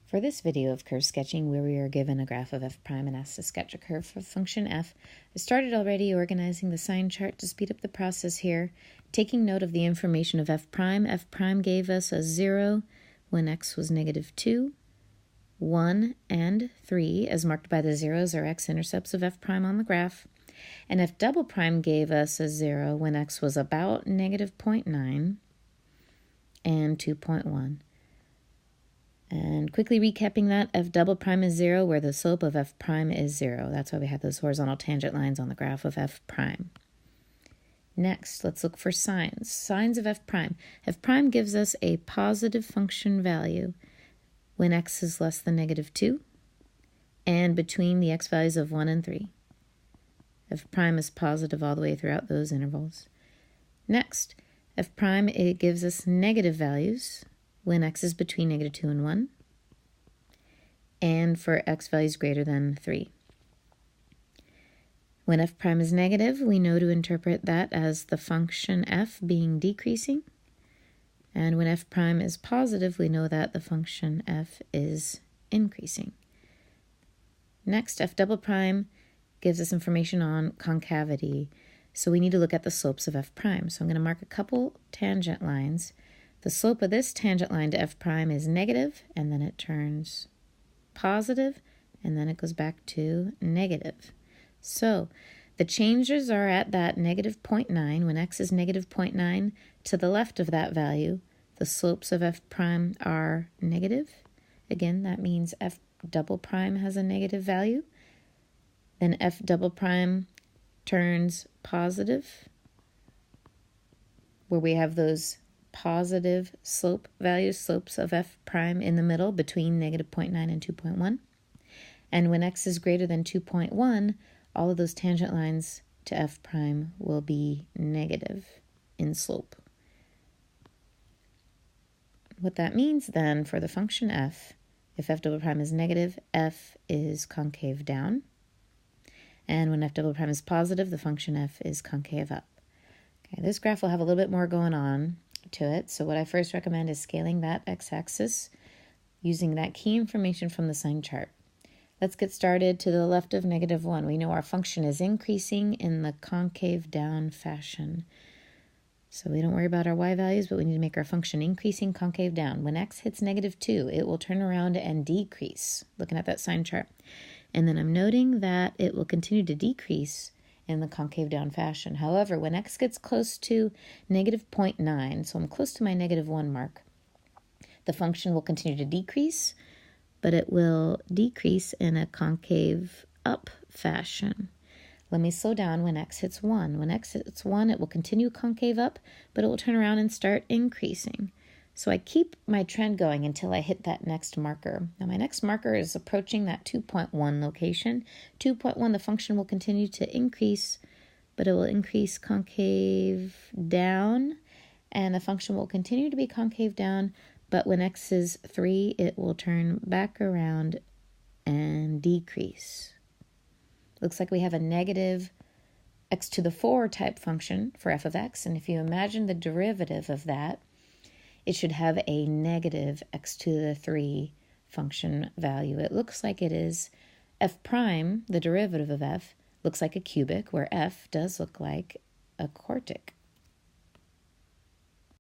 For this video of curve sketching, where we are given a graph of f prime and asked to sketch a curve for function f, I started already organizing the sign chart to speed up the process here, taking note of the information of f prime. F prime gave us a 0 when x was negative 2, 1, and 3, as marked by the zeros are x-intercepts of f prime on the graph. And f double prime gave us a 0 when x was about negative 0.9 and 2.1. And quickly recapping that, f double prime is 0 where the slope of f prime is 0. That's why we had those horizontal tangent lines on the graph of f prime. Next, let's look for signs. Signs of f prime. F prime gives us a positive function value when x is less than negative 2 and between the x values of 1 and 3. F prime is positive all the way throughout those intervals. Next, f prime, it gives us negative values when x is between negative 2 and 1, and for x values greater than 3. When f prime is negative, we know to interpret that as the function f being decreasing, and when f prime is positive, we know that the function f is increasing. Next, f double prime gives us information on concavity, so we need to look at the slopes of f prime. So I'm going to mark a couple tangent lines. The slope of this tangent line to f prime is negative, and then it turns positive, and then it goes back to negative. So the changes are at that negative 0.9. When x is negative 0.9, to the left of that value, the slopes of f prime are negative. Again, that means f double prime has a negative value. Then f double prime turns positive, where we have those positive slope values, slopes of f prime in the middle between negative 0.9 and 2.1. And when x is greater than 2.1, all of those tangent lines to f prime will be negative in slope. What that means then for the function f, if f double prime is negative, f is concave down. And when f double prime is positive, the function f is concave up. Okay, this graph will have a little bit more going on to it. So what I first recommend is scaling that x-axis using that key information from the sign chart. Let's get started. To the left of negative 1. We know our function is increasing in the concave down fashion. So we don't worry about our y values, but we need to make our function increasing concave down. When x hits negative 2, it will turn around and decrease, looking at that sign chart. And then I'm noting that it will continue to decrease in the concave down fashion. However, when x gets close to negative 0.9, so I'm close to my negative 1 mark, the function will continue to decrease, but it will decrease in a concave up fashion. Let me slow down when x hits 1. When x hits 1, it will continue concave up, but it will turn around and start increasing. So I keep my trend going until I hit that next marker. Now my next marker is approaching that 2.1 location. 2.1, the function will continue to increase, but it will increase concave down, and the function will continue to be concave down, but when x is 3, it will turn back around and decrease. Looks like we have a negative x to the 4 type function for f of x, and if you imagine the derivative of that, it should have a negative x to the 3 function value. It looks like it is f prime, the derivative of f, looks like a cubic, where f does look like a quartic.